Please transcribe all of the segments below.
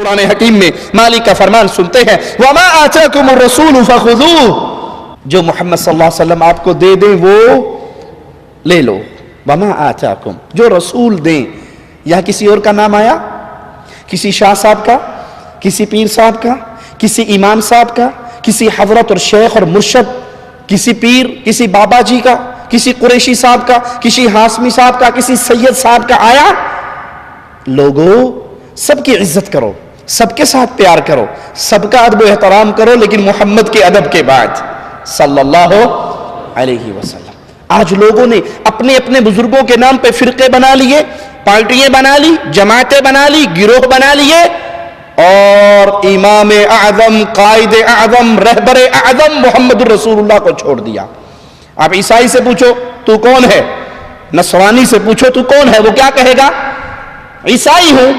قرآن حکیم میں مالک کا فرمان سنتے ہیں وَمَا آتَاكُمُ الرَّسُولُ فَخُذُوهُ، جو محمد صلی اللہ علیہ وسلم آپ کو دے دیں وہ لے لو. وَمَا آتَاكُمْ، جو رسول دیں. یہاں کسی اور کا نام آیا؟ کسی شاہ صاحب کا، کسی پیر صاحب کا، کسی امام صاحب کا، کسی حضرت اور شیخ اور مرشد، کسی پیر، کسی بابا جی کا، کسی قریشی صاحب کا، کسی ہاشمی صاحب کا، کسی سید صاحب کا آیا؟ لوگوں سب کی عزت کرو، سب کے ساتھ پیار کرو، سب کا ادب و احترام کرو، لیکن محمد کے ادب کے بعد صلی اللہ علیہ وسلم. آج لوگوں نے اپنے اپنے بزرگوں کے نام پہ فرقے بنا لیے، پارٹیاں بنا لی، جماعتیں بنا لی، گروہ بنا لیے، اور امام اعظم، قائد اعظم، رہبر اعظم محمد الرسول اللہ کو چھوڑ دیا. آپ عیسائی سے پوچھو تو کون ہے، نصرانی سے پوچھو تو کون ہے، وہ کیا کہے گا؟ عیسائی ہوں.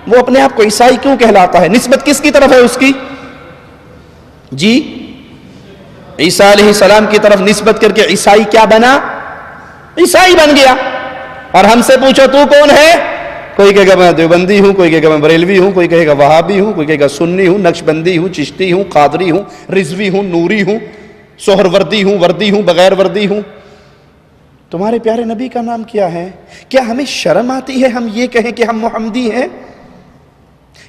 وہ اپنے آپ کو عیسائی کیوں کہلاتا ہے؟ نسبت کس کی طرف ہے اس کی؟ جی عیسیٰ علیہ السلام کی طرف نسبت کر کے عیسائی کیا بنا؟ عیسائی بن گیا. اور ہم سے پوچھو تو کون ہے؟ کوئی کہے گا میں دیوبندی ہوں، کوئی کہے گا میں بریلوی ہوں، کوئی کہے گا وہابی ہوں، کوئی کہے گا سنی ہوں، نقشبندی ہوں، چشتی ہوں، قادری ہوں، رضوی ہوں، نوری ہوں، سہر وردی ہوں، بغیر وردی ہوں. تمہارے پیارے نبی کا نام کیا ہے؟ کیا ہمیں شرم آتی ہے ہم یہ کہیں کہ ہم محمدی ہیں؟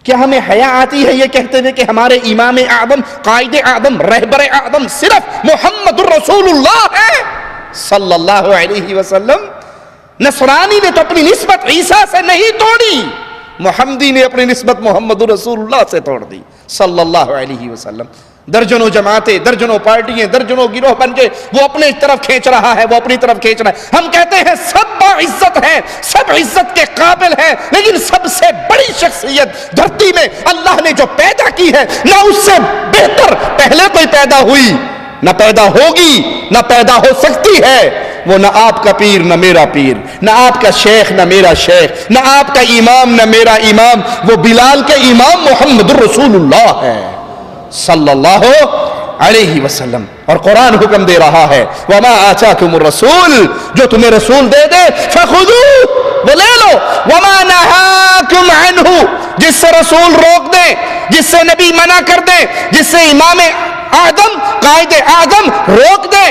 کیا ہمیں حیا آتی ہے یہ کہتے ہوئے کہ ہمارے امام اعظم، قائد اعظم، رہبر اعظم صرف محمد الرسول اللہ ہے صلی اللہ علیہ وسلم؟ نصرانی نے تو اپنی نسبت عیسیٰ سے نہیں توڑی، محمدی نے اپنی نسبت محمد الرسول اللہ سے توڑ دی صلی اللہ علیہ وسلم. درجنوں جماعتیں، درجنوں پارٹیاں، درجنوں گروہ بن کے وہ اپنی طرف کھینچ رہا ہے، وہ اپنی طرف کھینچ رہا ہے. ہم کہتے ہیں سب باعزت ہیں، سب عزت کے قابل ہیں، لیکن سب سے بڑی شخصیت دھرتی میں اللہ نے جو پیدا کی ہے، نہ اس سے بہتر پہلے کوئی پیدا ہوئی، نہ پیدا ہوگی، نہ پیدا ہو سکتی ہے. وہ نہ آپ کا پیر نہ میرا پیر، نہ آپ کا شیخ نہ میرا شیخ، نہ آپ کا امام نہ میرا امام. وہ بلال کے امام محمد الرسول اللہ ہے صلی اللہ علیہ وسلم. اور قرآن حکم دے رہا ہے وَمَا آتَاكُمُ الرَّسُولُ، جو تمہیں رسول دے دے فَخُذُوهُ، وہ لے لو. وَمَا نَهَاكُمْ عَنْهُ، جس سے رسول روک دے، جس سے نبی منع کر دے، جس سے امام اعظم، قائد اعظم روک دے،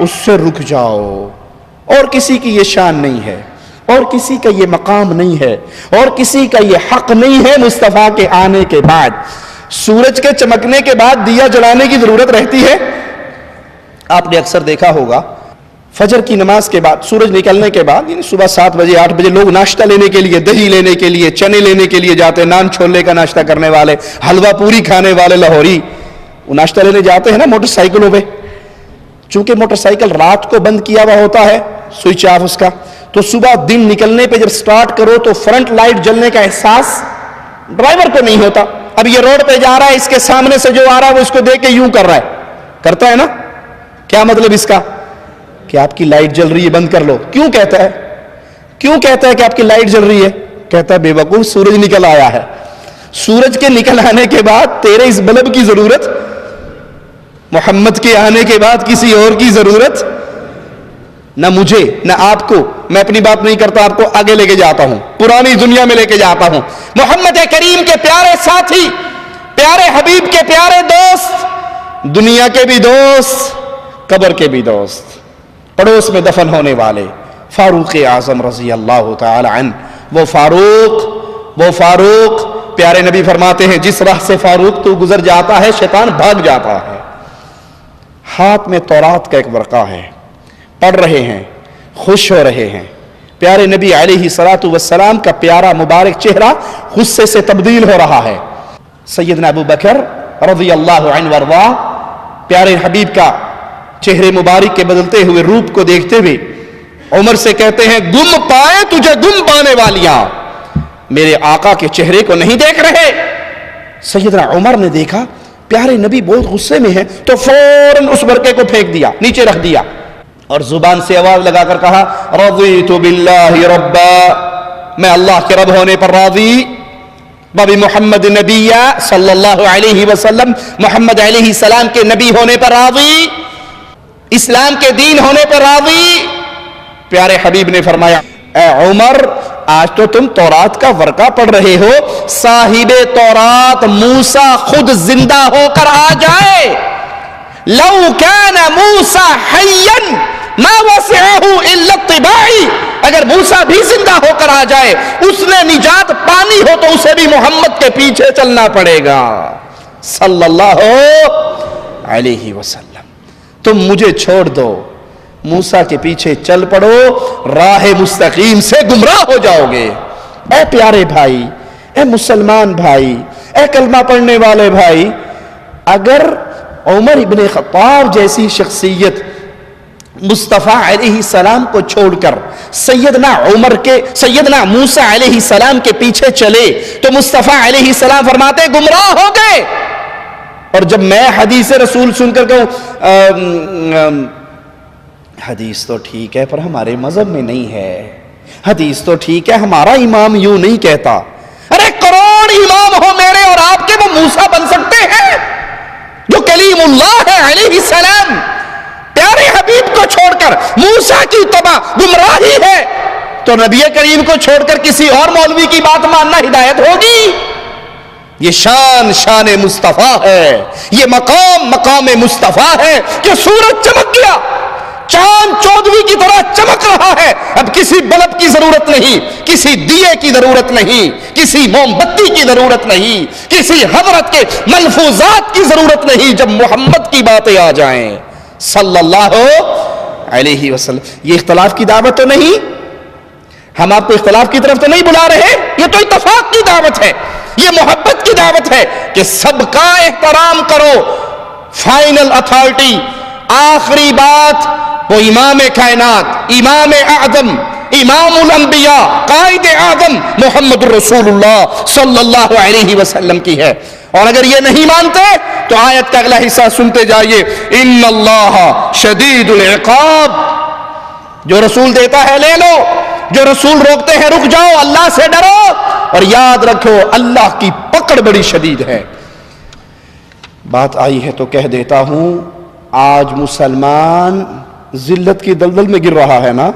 اس سے رک جاؤ. اور کسی کی یہ شان نہیں ہے، اور کسی کا یہ مقام نہیں ہے، اور کسی کا یہ حق نہیں ہے مصطفیٰ کے آنے کے بعد. سورج کے چمکنے کے بعد دیا جلانے کی ضرورت رہتی ہے؟ آپ نے اکثر دیکھا ہوگا فجر کی نماز کے بعد، سورج نکلنے کے بعد، یعنی صبح 7 بجے 8 بجے لوگ ناشتہ لینے کے لیے، دہی لینے کے لیے، چنے لینے کے لیے جاتے ہیں. نان چھولے کا ناشتہ کرنے والے، حلوہ پوری کھانے والے لاہوری، وہ ناشتہ لینے جاتے ہیں نا موٹر سائیکلوں پہ. چونکہ موٹر سائیکل رات کو بند کیا ہوا ہوتا ہے، سوئچ آف اس کا، تو صبح دن نکلنے پہ جب سٹارٹ کرو تو فرنٹ لائٹ جلنے کا احساس ڈرائیور کو نہیں ہوتا. اب یہ روڈ پہ جا رہا ہے، اس کے سامنے سے جو آ رہا ہے وہ اس کو دیکھ کے یوں کر رہا ہے، کرتا ہے نا؟ کیا مطلب اس کا؟ کہ آپ کی لائٹ جل رہی ہے، بند کر لو. کیوں کہتا ہے؟ کیوں کہتا ہے کہ آپ کی لائٹ جل رہی ہے؟ کہتا ہے بے وقوف سورج نکل آیا ہے. سورج کے نکل آنے کے بعد تیرے اس بلب کی ضرورت، محمد کے آنے کے بعد کسی اور کی ضرورت نہ مجھے نہ آپ کو. میں اپنی بات نہیں کرتا، آپ کو آگے لے کے جاتا ہوں، پرانی دنیا میں لے کے جاتا ہوں. محمد کریم کے پیارے ساتھی، پیارے حبیب کے پیارے دوست، دنیا کے بھی دوست، قبر کے بھی دوست، پڑوس میں دفن ہونے والے فاروق اعظم رضی اللہ تعالی عنہ. وہ فاروق پیارے نبی فرماتے ہیں جس راہ سے فاروق تو گزر جاتا ہے شیطان بھاگ جاتا ہے. ہاتھ میں تورات کا ایک ورقہ ہے، پڑھ رہے ہیں، خوش ہو رہے ہیں. پیارے نبی علیہ الصلوۃ والسلام کا پیارا مبارک چہرہ غصے سے تبدیل ہو رہا ہے. سیدنا ابو بکر رضی اللہ عنہ وارضاہ پیارے حبیب کا چہرے مبارک کے بدلتے ہوئے روپ کو دیکھتے ہوئے عمر سے کہتے ہیں گم پائے تجھے گم پانے والیاں، میرے آقا کے چہرے کو نہیں دیکھ رہے؟ سیدنا عمر نے دیکھا پیارے نبی بہت غصے میں ہیں تو فوراً اس ورقے کو پھینک دیا، نیچے رکھ دیا، اور زبان سے آواز لگا کر کہا رضیت باللہ ربا، میں اللہ کے رب ہونے پر راضی، بابی محمد نبی صلی اللہ علیہ وسلم، محمد علیہ السلام کے نبی ہونے پر راضی، اسلام کے دین ہونے پر راضی. پیارے حبیب نے فرمایا اے عمر آج تو تم تورات کا ورقہ پڑھ رہے ہو، صاحب تورات موسیٰ خود زندہ ہو کر آ جائے، لو کان موسیٰ حیا ما وسعہ الا اتباعی، اگر موسیٰ بھی زندہ ہو کر آ جائے، اس نے نجات پانی ہو تو اسے بھی محمد کے پیچھے چلنا پڑے گا صلی اللہ علیہ وسلم۔ تم مجھے چھوڑ دو، موسیٰ کے پیچھے چل پڑو، راہ مستقیم سے گمراہ ہو جاؤ گے۔ اے پیارے بھائی، اے مسلمان بھائی، اے کلمہ پڑھنے والے بھائی، اگر عمر ابن خطاب جیسی شخصیت مصطفیٰ علیہ السلام کو چھوڑ کر سیدنا موسیٰ علیہ السلام کے پیچھے چلے تو مصطفیٰ علیہ السلام فرماتے گمراہ ہو گئے۔ اور جب میں حدیث رسول سن کر کہوں حدیث تو ٹھیک ہے پر ہمارے مذہب میں نہیں ہے، حدیث تو ٹھیک ہے ہمارا امام یوں نہیں کہتا، ارے کروڑ امام ہو میرے اور آپ کے، وہ موسیٰ بن سکتے ہیں جو کلیم اللہ ہے علیہ السلام؟ پیارے حبیب کو چھوڑ کر موسیٰ کی اتباع گمراہی ہے تو نبی کریم کو چھوڑ کر کسی اور مولوی کی بات ماننا ہدایت ہوگی؟ یہ شان مصطفیٰ ہے، یہ مقام مصطفیٰ ہے کہ سورج چمک گیا، چاند چودویں کی طرح چمک رہا ہے، اب کسی بلب کی ضرورت نہیں، کسی دیے کی ضرورت نہیں، کسی موم بتی کی ضرورت نہیں، کسی حضرت کے ملفوظات کی ضرورت نہیں، جب محمد کی باتیں آ جائیں صلی اللہ علیہ وسلم۔ یہ اختلاف کی دعوت تو نہیں، ہم آپ کو اختلاف کی طرف تو نہیں بلا رہے، یہ تو اتفاق کی دعوت ہے، یہ محبت کی دعوت ہے کہ سب کا احترام کرو، فائنل اتھارٹی، آخری بات وہ امام کائنات، امام اعظم، امام الانبیاء، قائد اعظم محمد رسول اللہ صلی اللہ علیہ وسلم کی ہے۔ اور اگر یہ نہیں مانتے تو آیت کا اگلا حصہ سنتے جائیے، ان اللہ شدید العقاب، جو رسول دیتا ہے لے لو، جو رسول روکتے ہیں رک جاؤ، اللہ سے ڈرو اور یاد رکھو اللہ کی پکڑ بڑی شدید ہے۔ بات آئی ہے تو کہہ دیتا ہوں، آج مسلمان ذلت کی دلدل میں گر رہا ہے نا،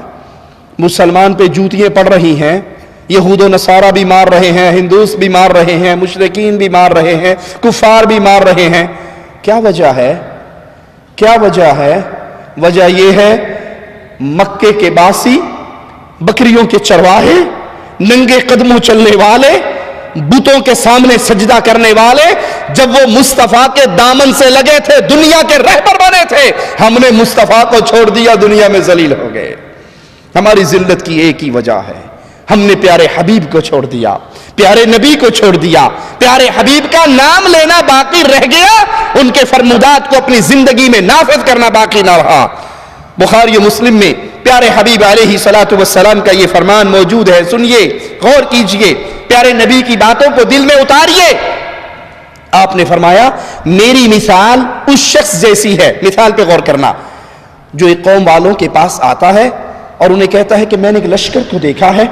مسلمان پہ جوتیاں پڑ رہی ہیں، یہود و نصارہ بھی مار رہے ہیں، ہندوس بھی مار رہے ہیں، مشرکین بھی مار رہے ہیں، کفار بھی مار رہے ہیں۔ کیا وجہ ہے؟ کیا وجہ ہے؟ وجہ یہ ہے مکے کے باسی، بکریوں کے چرواہے، ننگے قدموں چلنے والے، بتوں کے سامنے سجدہ کرنے والے، جب وہ مصطفیٰ کے دامن سے لگے تھے دنیا کے رہبر بنے تھے، ہم نے مصطفیٰ کو چھوڑ دیا، دنیا میں ذلیل ہو گئے۔ ہماری ذلت کی ایک ہی وجہ ہے، ہم نے پیارے حبیب کو چھوڑ دیا، پیارے نبی کو چھوڑ دیا، پیارے حبیب کا نام لینا باقی رہ گیا، ان کے فرمودات کو اپنی زندگی میں نافذ کرنا باقی نہ رہا۔ بخاری و مسلم میں پیارے حبیب علیہ السلام کا یہ فرمان موجود ہے، سنیے، غور کیجئے، پیارے نبی کی باتوں کو دل میں اتاریے۔ آپ نے فرمایا میری مثال اس شخص جیسی ہے، مثال پہ غور کرنا، جو ایک قوم والوں کے پاس آتا ہے اور انہیں کہتا ہے کہ میں نے ایک لشکر کو دیکھا ہے،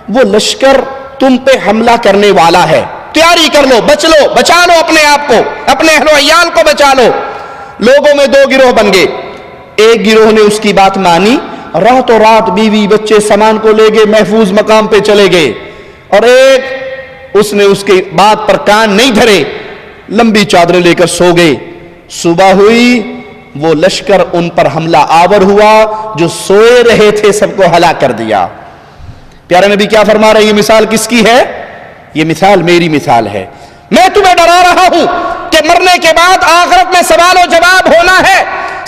وہ لشکر تم پہ حملہ کرنے والا ہے، تیاری کر لو، بچا لو اپنے آپ کو، اپنے اہل و عیال کو بچا لو۔ لوگوں میں دو گروہ بن گئے، ایک گروہ نے اس کی بات مانی، راتوں رات بیوی بچے سامان کو لے گئے، محفوظ مقام پہ چلے گئے، اور ایک اس نے اس کی بات پر کان نہیں دھرے، لمبی چادریں لے کر سو گئے۔ صبح ہوئی، وہ لشکر ان پر حملہ آور ہوا، جو سوئے رہے تھے سب کو ہلاک کر دیا۔ پیارے نبی کیا فرما رہے ہیں؟ یہ مثال کس کی ہے؟ یہ مثال میری مثال ہے۔ میں تمہیں ڈرا رہا ہوں کہ مرنے کے بعد آخرت میں سوال و جواب ہونا ہے،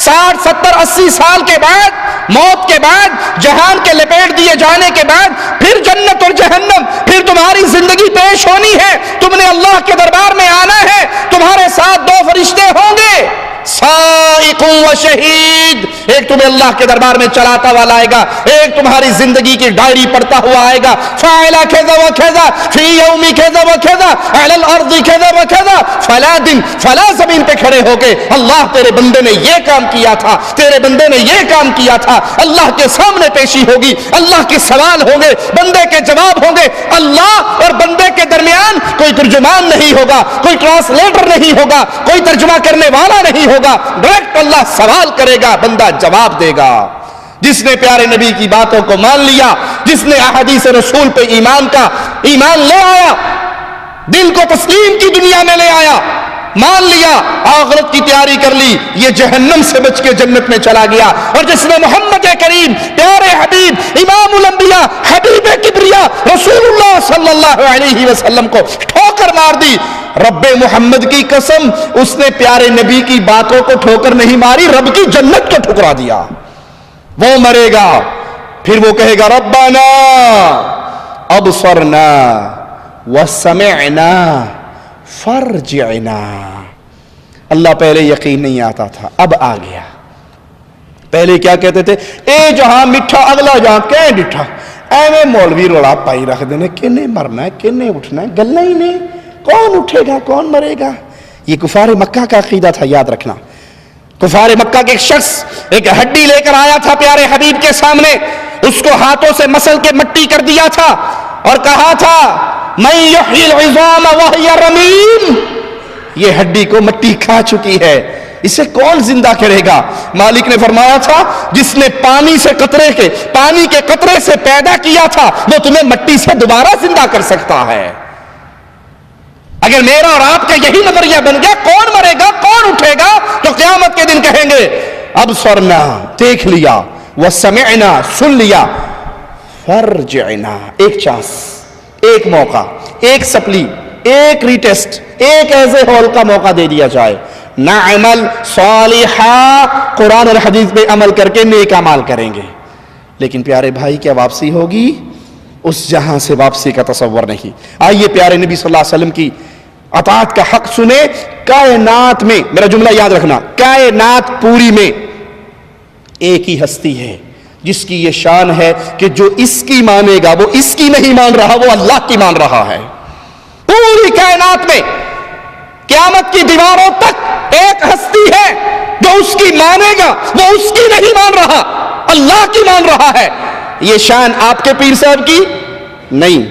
60 70 80 سال کے بعد، موت کے بعد، جہان کے لپیٹ دیے جانے کے بعد پھر جنت اور جہنم، پھر تمہاری زندگی پیش ہونی ہے، تم نے اللہ کے دربار میں آنا ہے، تمہارے ساتھ دو فرشتے ہوں گے، سائق و شہید، ایک تمہیں اللہ کے دربار میں چلاتا ہوا لائے گا، ایک تمہاری زندگی کی ڈائری پڑھتا ہوا آئے گا، فاعل کذا و کذا فی یوم کذا و کذا علی الارض کذا و کذا، فلا دن فلا زمین پہ کھڑے ہو کے اللہ تیرے بندے نے یہ کام کیا تھا، تیرے بندے نے یہ کام کیا تھا، اللہ کے سامنے پیشی ہوگی، اللہ کے سوال ہوں گے، بندے کے جواب ہوں گے، اللہ اور بندے کے درمیان کوئی ترجمان نہیں ہوگا، کوئی ٹرانسلیٹر نہیں ہوگا، کوئی ترجمہ کرنے والا نہیں ہوگا، ڈائریکٹ اللہ سوال کرے گا، بندہ جواب دے گا۔ جس نے پیارے نبی کی باتوں کو مان لیا، جس نے احادیث رسول پہ ایمان لے آیا، دل کو تسلیم کی دنیا میں لے آیا، مان لیا، آخرت کی تیاری کر لی، یہ جہنم سے بچ کے جنت میں چلا گیا۔ اور جس نے محمد کریم پیارے حبیب امام الانبیاء حبیب کبریا رسول اللہ صلی اللہ علیہ وسلم کو ٹھوکر مار دی، رب محمد کی قسم اس نے پیارے نبی کی باتوں کو ٹھوکر نہیں ماری، رب کی جنت کو ٹھکرا دیا۔ وہ مرے گا، پھر وہ کہے گا ربنا ابصرنا وسمعنا فرجعنا۔ اللہ پہلے یقین نہیں آتا تھا، اب آ گیا۔ پہلے کیا کہتے تھے؟ اے جہاں میٹھا اگلا جہاں کہ ڈٹھا، ایویں مولوی روڑا پائی رکھ دینے، کنے مرنا ہے کنے اٹھنا ہے، گلنا ہی نہیں، کون اٹھے گا کون مرے گا۔ یہ کفار مکہ کا عقیدہ تھا، یاد رکھنا۔ کفار مکہ کے ایک شخص ایک ہڈی لے کر آیا تھا پیارے حبیب کے سامنے، اس کو ہاتھوں سے مسل کے مٹی کر دیا تھا اور کہا تھا من یحیی العظام وہی رمیم، یہ ہڈی کو مٹی کھا چکی ہے، اسے کون زندہ کرے گا؟ مالک نے فرمایا تھا جس نے پانی کے قطرے سے پیدا کیا تھا وہ تمہیں مٹی سے دوبارہ زندہ کر سکتا ہے۔ اگر میرا اور آپ کا یہی نظریہ بن گیا کون مرے گا کون اٹھے گا تو قیامت کے دن کہیں گے ابصرنا دیکھ لیا، وسمعنا سن لیا، فرجعنا ایک چانس، ایک موقع، ایک سپلی، ایک ریٹیسٹ، ایک ایسے ہول کا موقع دے دیا جائے، نعمل صالحا، قرآن اور حدیث پہ عمل کر کے نیک اعمال کریں گے۔ لیکن پیارے بھائی کیا واپسی ہوگی؟ اس جہاں سے واپسی کا تصور نہیں۔ آئیے پیارے نبی صلی اللہ علیہ وسلم کی اطاعت کا حق سنے۔ کائنات میں، میرا جملہ یاد رکھنا، کائنات پوری میں ایک ہی ہستی ہے جس کی یہ شان ہے کہ جو اس کی مانے گا وہ اس کی نہیں مان رہا، وہ اللہ کی مان رہا ہے۔ پوری کائنات میں قیامت کی دیواروں تک ایک ہستی ہے جو اس کی مانے گا وہ اس کی نہیں مان رہا، اللہ کی مان رہا ہے۔ یہ شان آپ کے پیر صاحب کی نہیں،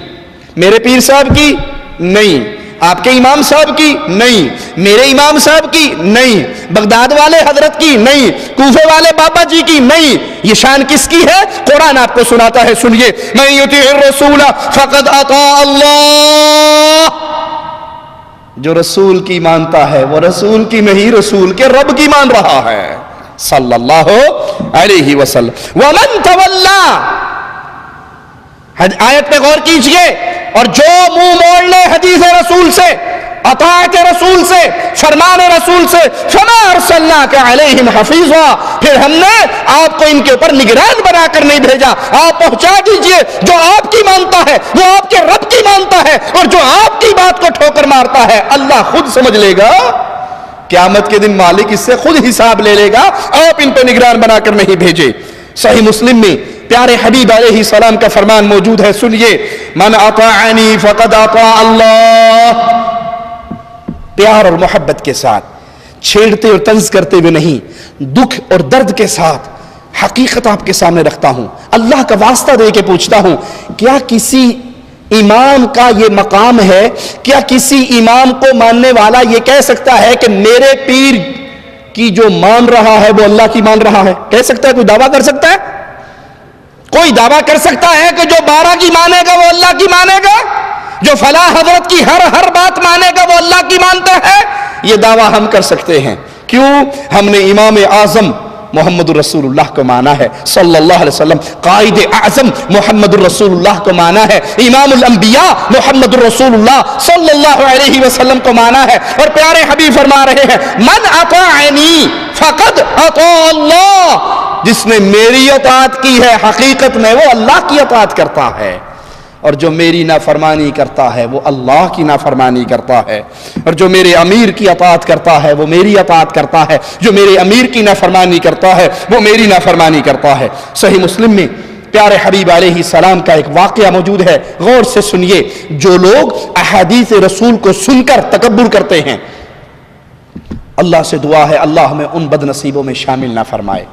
میرے پیر صاحب کی نہیں، آپ کے امام صاحب کی نہیں، میرے امام صاحب کی نہیں، بغداد والے حضرت کی نہیں، کوفے والے بابا جی کی نہیں۔ یہ شان کس کی ہے؟ قرآن آپ کو سناتا ہے، سنیے، من یطیع الرسول فقد اطاع اللہ، جو رسول کی مانتا ہے وہ رسول کی نہیں، رسول کے رب کی مان رہا ہے صلی اللہ علیہ وسلم۔ ومن تولا، آیت پہ غور کیجئے، اور جو منہ موڑ لے حدیث رسول سے، اطاعت رسول سے، فرمان رسول سے، فما ارسلناک علیہم حفیظا، پھر ہم نے آپ کو ان کے اوپر نگران بنا کر نہیں بھیجا، آپ پہنچا دیجئے، جو آپ کی مانتا ہے وہ آپ کے رب کی مانتا ہے، اور جو آپ کی بات کو ٹھوکر مارتا ہے اللہ خود سمجھ لے گا، قیامت کے دن مالک اس سے خود حساب لے لے گا، آپ ان پہ نگران بنا کر نہیں بھیجے۔ صحیح مسلم میں پیارے حبیب علیہ السلام کا فرمان موجود ہے، سنیے، من اطاعنی فقد اطاع اللہ، پیار اور محبت کے ساتھ، چھیڑتے اور طنز کرتے ہوئے نہیں، دکھ اور درد کے ساتھ حقیقت آپ کے سامنے رکھتا ہوں، اللہ کا واسطہ دے کے پوچھتا ہوں، کیا کسی امام کا یہ مقام ہے؟ کیا کسی امام کو ماننے والا یہ کہہ سکتا ہے کہ میرے پیر کی جو مان رہا ہے وہ اللہ کی مان رہا ہے؟ کہہ سکتا ہے؟ کوئی دعویٰ کر سکتا ہے؟ کوئی دعویٰ کر سکتا ہے کہ جو 12 کی مانے گا وہ اللہ کی مانے گا، جو فلاں حضرت کی ہر بات مانے گا وہ اللہ کی مانتا ہے؟ یہ دعویٰ ہم کر سکتے ہیں، کیوں؟ ہم نے امام اعظم محمد الرسول اللہ کو مانا ہے صلی اللہ علیہ وسلم، قائد اعظم محمد الرسول اللہ کو مانا ہے، امام الانبیاء محمد الرسول اللہ صلی اللہ علیہ وسلم کو مانا ہے، اور پیارے حبیب فرما رہے ہیں من اطاعنی فقد اطاع اللہ، جس نے میری اطاعت کی ہے حقیقت میں وہ اللہ کی اطاعت کرتا ہے، اور جو میری نافرمانی کرتا ہے وہ اللہ کی نافرمانی کرتا ہے، اور جو میرے امیر کی اطاعت کرتا ہے وہ میری اطاعت کرتا ہے، جو میرے امیر کی نافرمانی کرتا ہے وہ میری نافرمانی کرتا ہے۔ صحیح مسلم میں پیارے حبیب علیہ السلام کا ایک واقعہ موجود ہے، غور سے سنیے۔ جو لوگ احادیث رسول کو سن کر تکبر کرتے ہیں، اللہ سے دعا ہے اللہ ہمیں ان بد نصیبوں میں شامل نہ فرمائے۔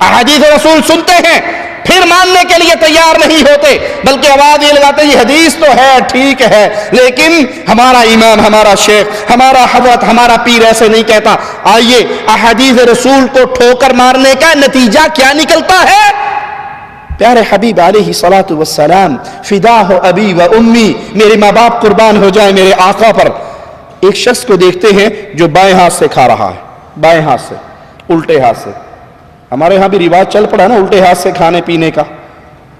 احادیث رسول سنتے ہیں پھر ماننے کے لیے تیار نہیں ہوتے، بلکہ آواز یہ لگاتے ہیں یہ حدیث تو ہے ٹھیک ہے لیکن ہمارا امام، ہمارا شیخ، ہمارا حضرت، ہمارا پیر ایسے نہیں کہتا۔ آئیے احادیث رسول کو ٹھوکر مارنے کا نتیجہ کیا نکلتا ہے؟ پیارے حبیب علیہ الصلوۃ والسلام، فدا ہو ابی و امی، میرے ماں باپ قربان ہو جائیں میرے آقا پر. ایک شخص کو دیکھتے ہیں جو بائیں ہاتھ سے کھا رہا ہے، بائیں ہاتھ سے، الٹے ہاتھ سے. ہمارے ہاں بھی رواج چل پڑا نا الٹے ہاتھ سے کھانے پینے کا.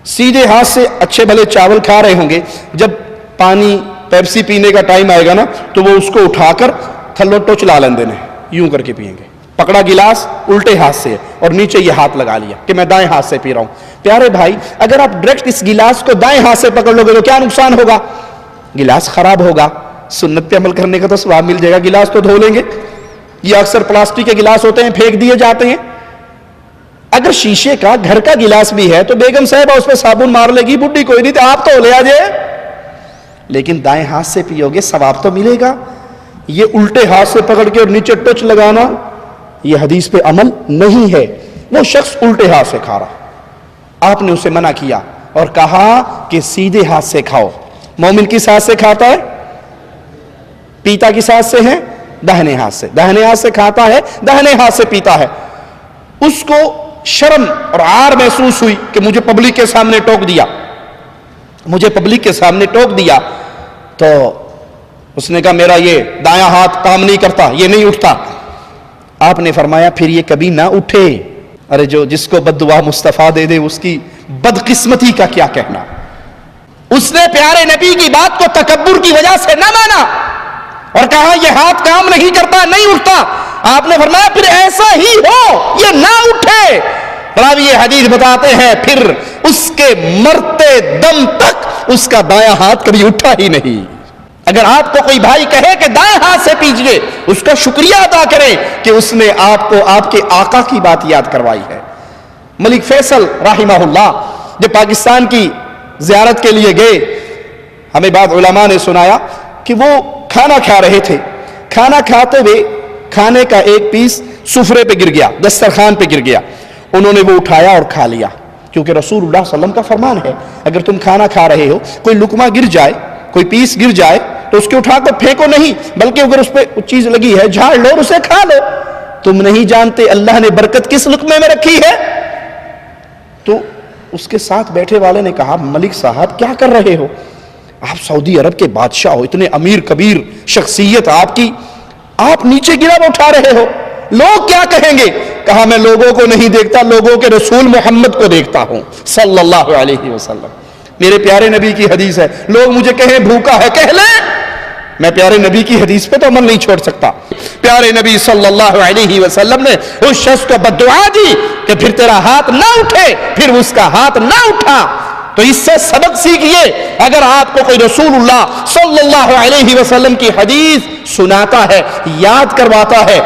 سیدھے ہاتھ سے اچھے بھلے چاول کھا رہے ہوں گے، جب پانی پیپسی پینے کا ٹائم آئے گا نا تو وہ اس کو اٹھا کر تھلو ٹوچ لا لیندے نے، یوں کر کے پئیں گے. پکڑا گلاس الٹے ہاتھ سے اور نیچے یہ ہاتھ لگا لیا کہ میں دائیں ہاتھ سے پی رہا ہوں. پیارے بھائی، اگر آپ ڈائریکٹ اس گلاس کو دائیں ہاتھ سے پکڑ لو گے تو کیا نقصان ہوگا؟ گلاس خراب ہوگا. سنت پہ عمل کرنے کا تو ثواب مل جائے گا. گلاس تو دھو لیں گے. یہ اکثر پلاسٹک کے گلاس ہوتے ہیں، پھینک دیے جاتے ہیں. اگر شیشے کا گھر کا گلاس بھی ہے تو بیگم صاحبہ اس پہ صابن مار لے گی، بڈھی کوئی نہیں تو آپ تو لے آ جائے. لیکن دائیں ہاتھ سے پیو گے ثواب تو ملے گا. یہ الٹے ہاتھ سے پکڑ کے اور نیچے ٹچ لگانا یہ حدیث پہ عمل نہیں ہے. وہ شخص الٹے ہاتھ سے کھا رہا، آپ نے اسے منع کیا اور کہا کہ سیدھے ہاتھ سے کھاؤ. مومن کس ہاتھ سے کھاتا ہے؟ پیتا کس ہاتھ سے ہے؟ داہنے ہاتھ سے. داہنے ہاتھ سے کھاتا ہے، داہنے ہاتھ سے پیتا ہے. اس کو شرم اور عار محسوس ہوئی کہ مجھے پبلک کے سامنے ٹوک دیا، مجھے پبلک کے سامنے ٹوک دیا. تو اس نے کہا میرا یہ دایاں ہاتھ کام نہیں کرتا، یہ نہیں اٹھتا. آپ نے فرمایا پھر یہ کبھی نہ اٹھے. ارے جس کو بد دعا مصطفیٰ دے دے اس کی بدقسمتی کا کیا کہنا. اس نے پیارے نبی کی بات کو تکبر کی وجہ سے نہ مانا اور کہا یہ ہاتھ کام نہیں کرتا، نہیں اٹھتا. آپ نے فرمایا پھر ایسا ہی ہو، یہ نہ اٹھے. راوی یہ حدیث بتاتے ہیں پھر اس کے مرتے دم تک اس کا دایاں ہاتھ کبھی اٹھا ہی نہیں. اگر آپ کو کوئی بھائی کہے کہ دائیں ہاتھ سے پیجئے، اس کا شکریہ ادا کریں کہ اس نے آپ کو آپ کے آقا کی بات یاد کروائی ہے. ملک فیصل رحمہ اللہ جب پاکستان کی زیارت کے لیے گئے، ہمیں بعض علماء نے سنایا کہ وہ کھانا کھا رہے تھے. کھانا کھاتے ہوئے کھانے کا ایک پیس سفرے پہ گر گیا، دسترخوان پہ گر گیا. انہوں نے وہ اٹھایا اور کھا لیا، کیونکہ رسول اللہ صلی اللہ علیہ وسلم کا فرمان ہے اگر تم کھانا کھا رہے ہو، کوئی لقمہ گر جائے، کوئی پیس گر جائے تو اس کے اٹھا کر پھینکو نہیں، بلکہ اگر اس پہ چیز لگی ہے جھاڑ لو اور اسے کھا لو. تم نہیں جانتے اللہ نے برکت کس لقمے میں رکھی ہے. تو اس کے ساتھ بیٹھے والے نے کہا ملک صاحب کیا کر رہے ہو؟ آپ سعودی عرب کے بادشاہ ہو، اتنے امیر کبیر شخصیت آپ کی، آپ نیچے گرا وہ اٹھا رہے ہو، لوگ کیا کہیں گے؟ کہا میں لوگوں کو نہیں دیکھتا، لوگوں کے رسول محمد کو دیکھتا ہوں صلی اللہ علیہ وسلم. میرے پیارے نبی کی حدیث ہے، لوگ مجھے کہیں بھوکا ہے کہہ لیں، میں پیارے نبی کی حدیث پہ تو عمل نہیں چھوڑ سکتا. پیارے نبی صلی اللہ علیہ وسلم نے اس شخص کو بددعا دی کہ پھر تیرا ہاتھ نہ اٹھے، پھر اس کا ہاتھ نہ اٹھا. تو اس سے سبق سیکھیے، اگر آپ کو کوئی رسول اللہ صلی اللہ علیہ وسلم کی حدیث سناتا ہے، یاد کرواتا ہے،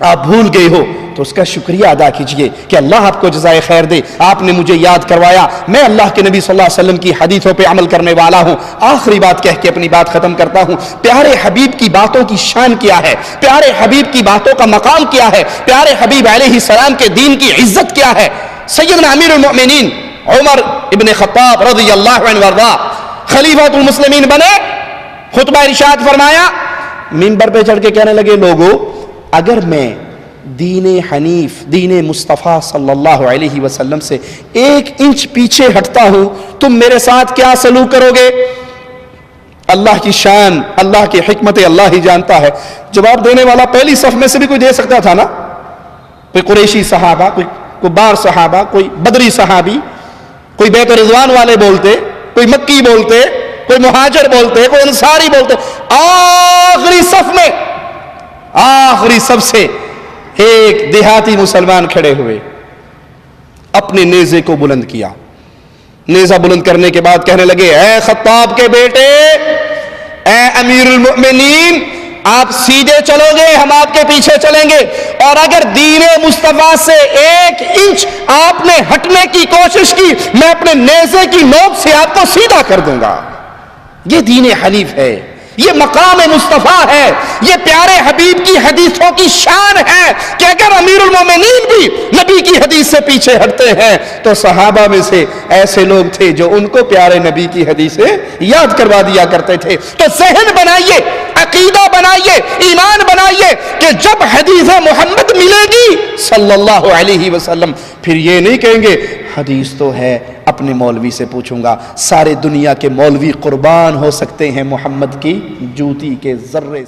آپ بھول گئے ہو تو اس کا شکریہ ادا کیجئے کہ اللہ آپ کو جزائے خیر دے، آپ نے مجھے یاد کروایا، میں اللہ کے نبی صلی اللہ علیہ وسلم کی حدیثوں پہ عمل کرنے والا ہوں. آخری بات کہہ کے اپنی بات ختم کرتا ہوں. پیارے حبیب کی باتوں کی شان کیا ہے، پیارے حبیب کی باتوں کا مقام کیا ہے، پیارے حبیب علیہ السلام کے دین کی عزت کیا ہے. سیدنا امیر المؤمنین عمر ابن خطاب رضی اللہ عنہ وارضا خلیفۃ المسلمین بنے، خطبہ ارشاد فرمایا، منبر پہ چڑھ کے کہنے لگے لوگو اگر میں دین حنیف، دین مصطفیٰ صلی اللہ علیہ وسلم سے 1 انچ پیچھے ہٹتا ہوں تم میرے ساتھ کیا سلوک کرو گے؟ اللہ کی شان، اللہ کی حکمت اللہ ہی جانتا ہے. جواب دینے والا پہلی صف میں سے بھی کوئی دے سکتا تھا نا، کوئی قریشی صحابہ، کوئی کبار صحابہ، کوئی بدری صحابی، کوئی بیت رضوان والے بولتے، کوئی مکی بولتے، کوئی مہاجر بولتے، کوئی انصاری بولتے. آخری صف میں، آخری صف سے ایک دیہاتی مسلمان کھڑے ہوئے، اپنے نیزے کو بلند کیا. نیزہ بلند کرنے کے بعد کہنے لگے اے خطاب کے بیٹے، اے امیر المؤمنین، آپ سیدھے چلو گے ہم آپ کے پیچھے چلیں گے، اور اگر دین مصطفیٰ سے 1 انچ آپ نے ہٹنے کی کوشش کی میں اپنے نیزے کی نوک سے آپ کو سیدھا کر دوں گا. یہ دین حنیف ہے، یہ مقام مصطفیٰ ہے، یہ پیارے حبیب کی حدیثوں کی شان ہے کہ اگر امیر المومنین بھی نبی کی حدیث سے پیچھے ہٹتے ہیں تو صحابہ میں سے ایسے لوگ تھے جو ان کو پیارے نبی کی حدیثیں یاد کروا دیا کرتے تھے. تو ذہن بنائیے، عقیدہ بنائیے، ایمان بنائیے کہ جب حدیث محمد ملے گی صلی اللہ علیہ وسلم پھر یہ نہیں کہیں گے حدیث تو ہے اپنے مولوی سے پوچھوں گا، سارے دنیا کے مولوی قربان ہو سکتے ہیں محمد کی جوتی کے ذرے